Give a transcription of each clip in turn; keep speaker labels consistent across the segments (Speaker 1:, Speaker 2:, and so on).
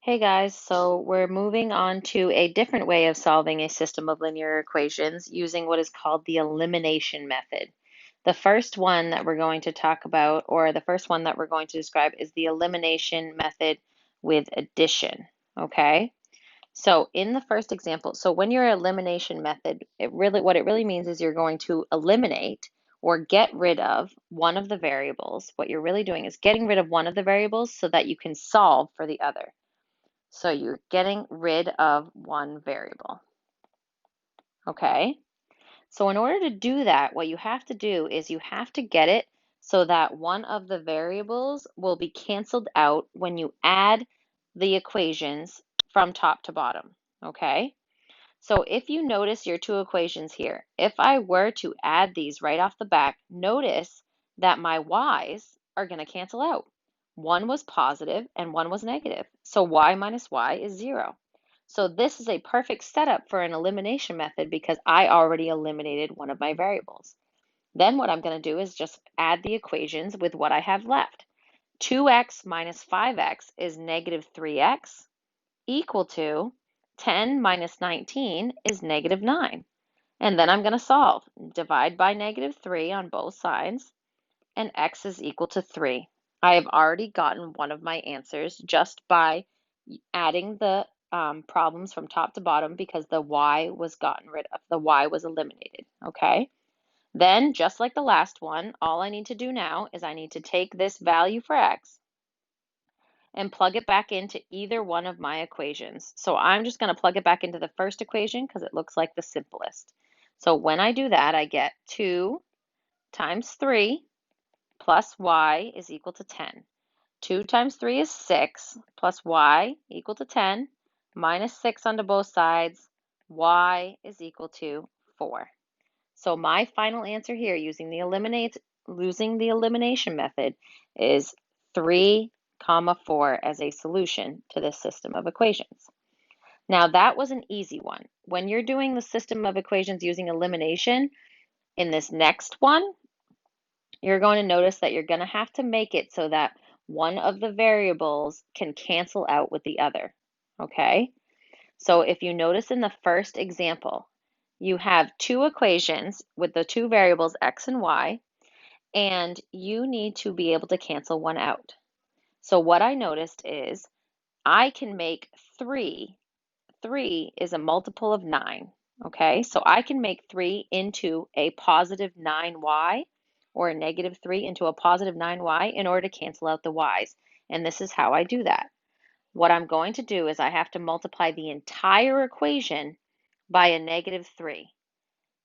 Speaker 1: Hey guys, so we're moving on to a different way of solving a system of linear equations using what is called the elimination method. The first one that we're going to talk about, or the first one that we're going to describe, is the elimination method with addition. Okay? So in the first example, so when your elimination method, what it really means is you're going to eliminate or get rid of one of the variables. What you're really doing is getting rid of one of the variables so that you can solve for the other. So you're getting rid of one variable. Okay? So in order to do that, what you have to do is you have to get it so that one of the variables will be canceled out when you add the equations from top to bottom. Okay? So if you notice your two equations here, if I were to add these right off the bat, notice that my y's are going to cancel out. One was positive and one was negative. So y minus y is 0. So this is a perfect setup for an elimination method because I already eliminated one of my variables. Then what I'm going to do is just add the equations with what I have left. 2x minus 5x is negative 3x equal to 10 minus 19 is negative 9. And then I'm going to solve. Divide by negative 3 on both sides, and x is equal to 3. I have already gotten one of my answers just by adding the problems from top to bottom because the y was gotten rid of. The y was eliminated, okay? Then, just like the last one, all I need to do now is I need to take this value for x and plug it back into either one of my equations. So I'm just going to plug it back into the first equation because it looks like the simplest. So when I do that, I get 2 times 3 plus y is equal to 10. 2 times 3 is 6 plus y equal to 10 minus 6 onto both sides. Y is equal to 4. So my final answer here using the elimination method is 3 comma 4 as a solution to this system of equations. Now that was an easy one. When you're doing the system of equations using elimination, in this next one, you're going to notice that you're going to have to make it so that one of the variables can cancel out with the other. Okay? So if you notice in the first example, you have two equations with the two variables x and y, and you need to be able to cancel one out. So what I noticed is I can make 3. 3 is a multiple of 9. Okay, so I can make 3 into a positive 9y or a negative 3 into a positive 9y in order to cancel out the y's. And this is how I do that. What I'm going to do is I have to multiply the entire equation by a negative 3.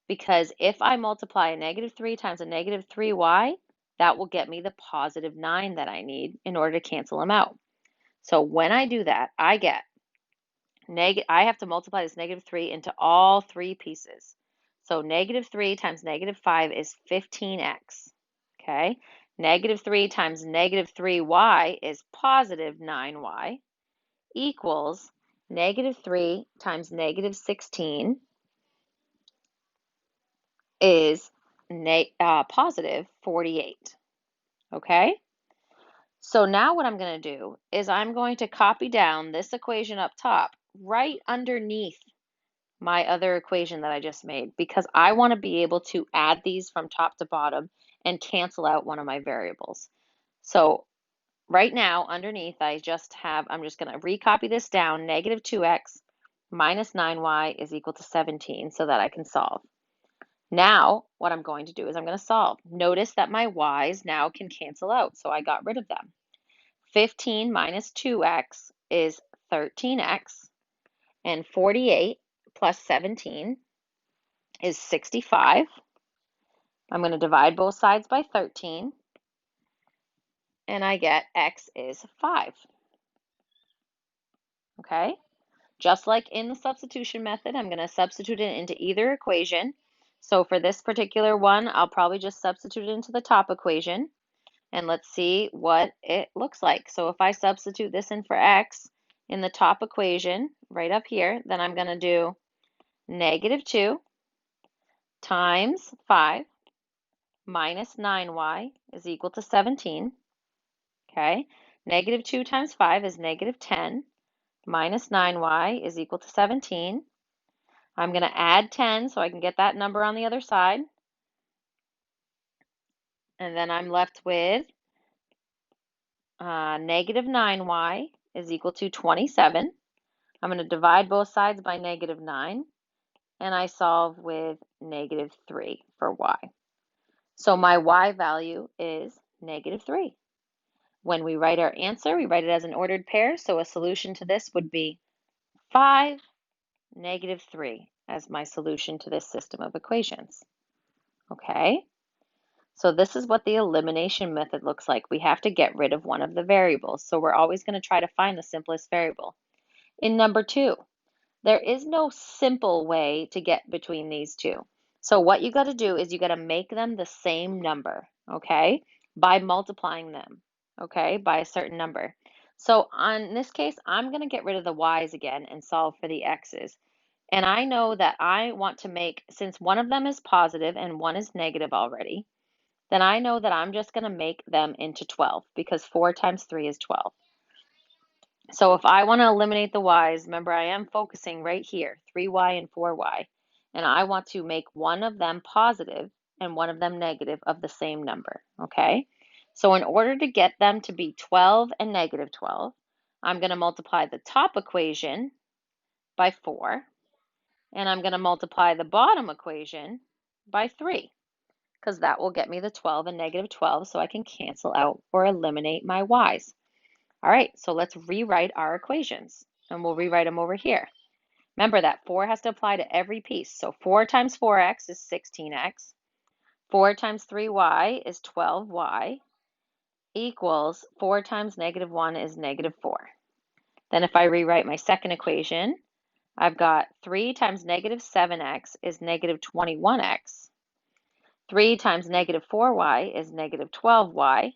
Speaker 1: Because if I multiply a negative 3 times a negative 3y, that will get me the positive 9 that I need in order to cancel them out. So when I do that, I get I have to multiply this negative 3 into all three pieces. So negative 3 times negative 5 is 15x. Okay? Negative 3 times negative 3y is positive 9y equals negative 3 times negative 16 is positive 48. Okay? So now what I'm going to do is I'm going to copy down this equation up top right underneath my other equation that I just made because I want to be able to add these from top to bottom and cancel out one of my variables. So right now underneath I'm just going to recopy this down. Negative 2x minus 9y is equal to 17 so that I can solve. Now what I'm going to do is I'm going to solve. Notice that my y's now can cancel out, so I got rid of them. 15 minus 2x is 13x, and 48 plus 17 is 65. I'm going to divide both sides by 13, and I get x is 5. Okay? Just like in the substitution method, I'm going to substitute it into either equation. So for this particular one, I'll probably just substitute it into the top equation. And let's see what it looks like. So if I substitute this in for x in the top equation right up here, then I'm going to do negative 2 times 5 minus 9y is equal to 17. Okay, negative 2 times 5 is negative 10 minus 9y is equal to 17. I'm going to add 10 so I can get that number on the other side. And then I'm left with negative 9y is equal to 27. I'm going to divide both sides by negative 9, and I solve with negative 3 for y. So my y value is negative 3. When we write our answer, we write it as an ordered pair, so a solution to this would be 5, negative 3 as my solution to this system of equations. Okay? So this is what the elimination method looks like. We have to get rid of one of the variables, so we're always going to try to find the simplest variable. In number 2, there is no simple way to get between these two. So what you got to do is you got to make them the same number, okay, by multiplying them, okay, by a certain number. So on this case, I'm going to get rid of the y's again and solve for the x's. And I know that I want to make, since one of them is positive and one is negative already, then I know that I'm just going to make them into 12 because 4 times 3 is 12. So if I want to eliminate the y's, remember I am focusing right here, 3y and 4y, and I want to make one of them positive and one of them negative of the same number, okay? So in order to get them to be 12 and negative 12, I'm going to multiply the top equation by 4, and I'm going to multiply the bottom equation by 3, because that will get me the 12 and negative 12 so I can cancel out or eliminate my y's. All right, so let's rewrite our equations, and we'll rewrite them over here. Remember that 4 has to apply to every piece. So 4 times 4x is 16x. 4 times 3y is 12y equals 4 times negative 1 is negative 4. Then if I rewrite my second equation, I've got 3 times negative 7x is negative 21x. 3 times negative 4y is negative 12y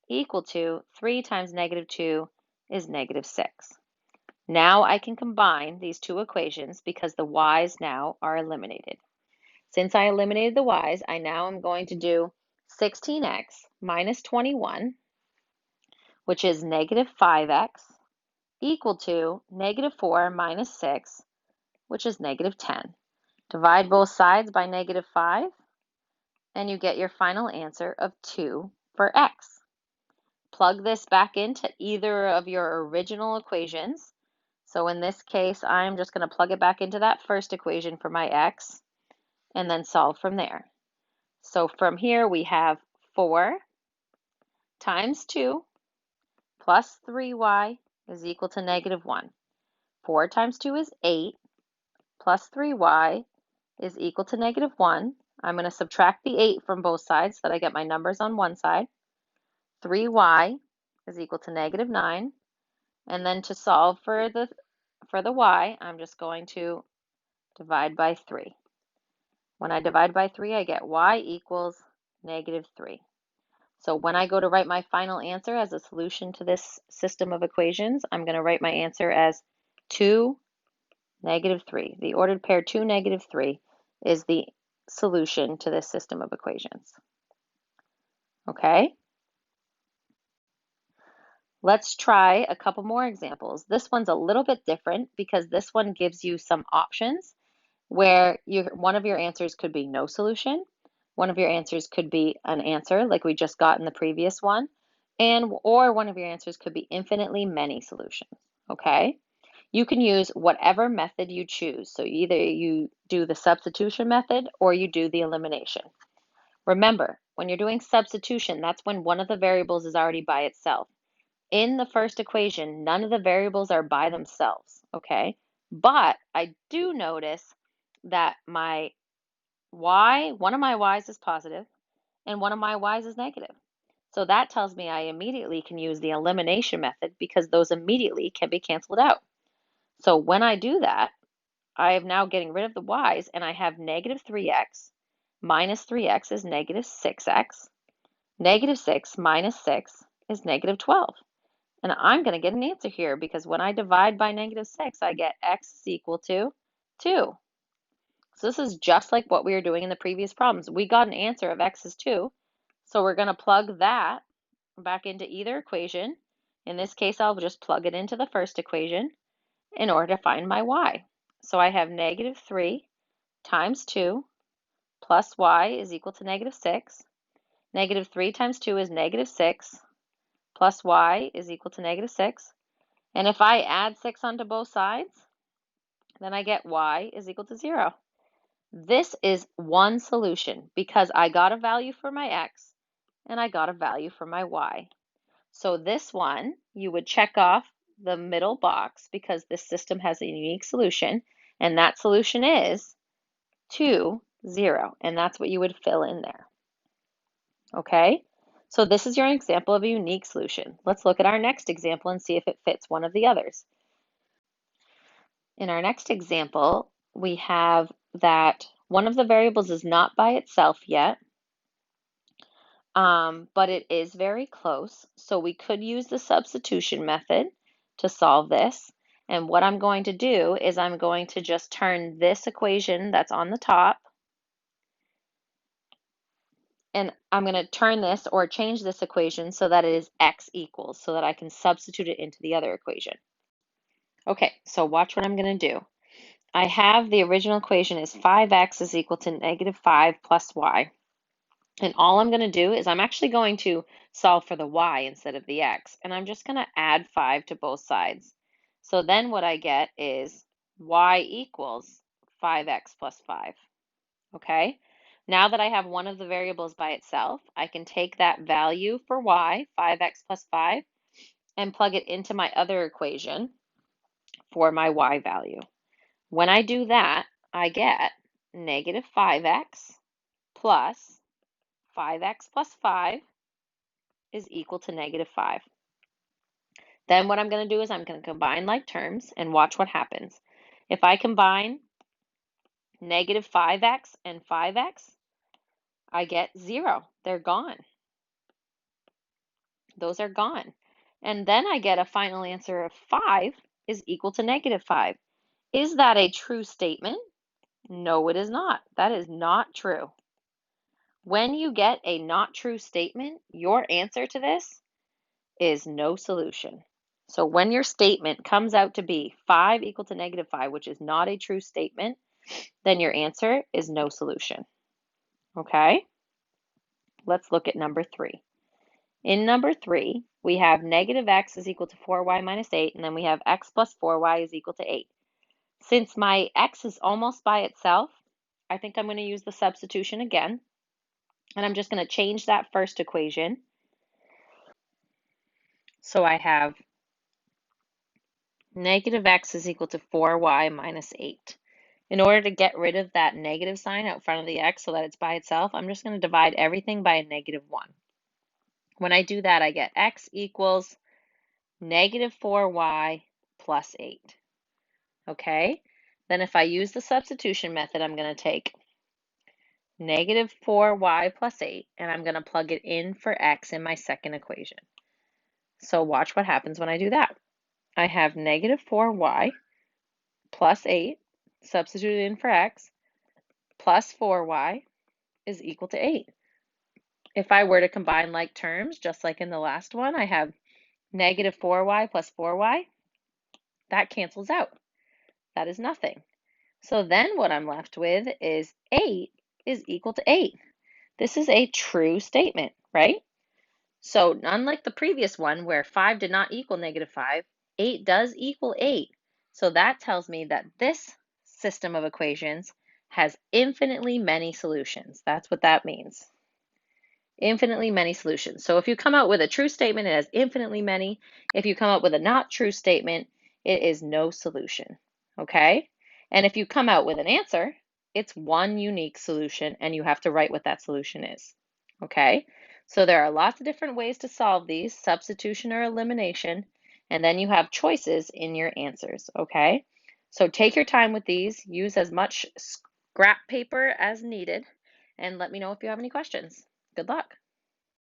Speaker 1: equal to 3 times negative 2 is negative 6. Now I can combine these two equations because the y's now are eliminated. Since I eliminated the y's, I now am going to do 16x minus 21, which is negative 5x, equal to negative 4 minus 6, which is negative 10. Divide both sides by negative 5, and you get your final answer of 2 for x. Plug this back into either of your original equations. So in this case, I'm just going to plug it back into that first equation for my x and then solve from there. So from here we have 4 times 2 plus 3y is equal to negative 1. 4 times 2 is 8 plus 3y is equal to negative 1. I'm going to subtract the 8 from both sides so that I get my numbers on one side. 3y is equal to negative 9. And then to solve for the y, I'm just going to divide by 3. When I divide by 3, I get y equals negative 3. So when I go to write my final answer as a solution to this system of equations, I'm going to write my answer as 2, negative 3. The ordered pair 2, negative 3 is the solution to this system of equations. Okay? Let's try a couple more examples. This one's a little bit different because this one gives you some options where one of your answers could be no solution, one of your answers could be an answer like we just got in the previous one, or one of your answers could be infinitely many solutions, okay? You can use whatever method you choose. So either you do the substitution method or you do the elimination. Remember, when you're doing substitution, that's when one of the variables is already by itself. In the first equation, none of the variables are by themselves, okay? But I do notice that my y, one of my y's is positive and one of my y's is negative. So that tells me I immediately can use the elimination method because those immediately can be canceled out. So when I do that, I am now getting rid of the y's and I have negative 3x minus 3x is negative 6x. Negative 6 minus 6 is negative 12. And I'm going to get an answer here because when I divide by negative 6, I get x is equal to 2. So this is just like what we were doing in the previous problems. We got an answer of x is 2. So we're going to plug that back into either equation. In this case, I'll just plug it into the first equation. in order to find my y. So I have negative 3 times 2 plus y is equal to negative 6. Negative 3 times 2 is negative 6 plus y is equal to negative 6. And if I add 6 onto both sides, then I get y is equal to 0. This is one solution because I got a value for my x and I got a value for my y. So this one, you would check off the middle box because this system has a unique solution, and that solution is 2, 0, and that's what you would fill in there. Okay? So this is your example of a unique solution. Let's look at our next example and see if it fits one of the others. In our next example, we have that one of the variables is not by itself yet, but it is very close. So we could use the substitution method to solve this. And what I'm going to do is I'm going to just turn this equation that's on the top, and I'm going to turn this or change this equation so that it is x equals, so that I can substitute it into the other equation. Okay, so watch what I'm going to do. I have the original equation is 5x is equal to negative 5 plus y. And all I'm going to do is I'm actually going to solve for the y instead of the x. And I'm just going to add 5 to both sides. So then what I get is y equals 5x plus 5. Okay? Now that I have one of the variables by itself, I can take that value for y, 5x plus 5, and plug it into my other equation for my y value. When I do that, I get negative 5x plus 5x plus 5 is equal to negative 5. Then what I'm going to do is I'm going to combine like terms and watch what happens. If I combine negative 5x and 5x, I get 0. They're gone. Those are gone. And then I get a final answer of 5 is equal to negative 5. Is that a true statement? No, it is not. That is not true. When you get a not true statement, your answer to this is no solution. So when your statement comes out to be 5 equal to negative 5, which is not a true statement, then your answer is no solution. Okay? Let's look at number 3. In number 3, we have negative x is equal to 4y minus 8, and then we have x plus 4y is equal to 8. Since my x is almost by itself, I think I'm going to use the substitution again, and I'm just going to change that first equation. So I have negative x is equal to 4y minus 8. In order to get rid of that negative sign out front of the x so that it's by itself, I'm just going to divide everything by a negative 1. When I do that, I get x equals negative 4y plus 8. Okay? Then if I use the substitution method, I'm going to take negative 4y plus 8, and I'm going to plug it in for x in my second equation. So watch what happens when I do that. I have negative 4y plus 8, substituted in for x, plus 4y is equal to 8. If I were to combine like terms, just like in the last one, I have negative 4y plus 4y. That cancels out. That is nothing. So then what I'm left with is 8 is equal to 8. This is a true statement, right? So unlike the previous one where 5 did not equal negative 5, 8 does equal 8. So that tells me that this system of equations has infinitely many solutions. That's what that means. Infinitely many solutions. So if you come out with a true statement, it has infinitely many. If you come up with a not true statement, it is no solution. Okay? And if you come out with an answer, it's one unique solution, and you have to write what that solution is. Okay? So there are lots of different ways to solve these, substitution or elimination, and then you have choices in your answers. Okay? So take your time with these, use as much scrap paper as needed, and let me know if you have any questions. Good luck.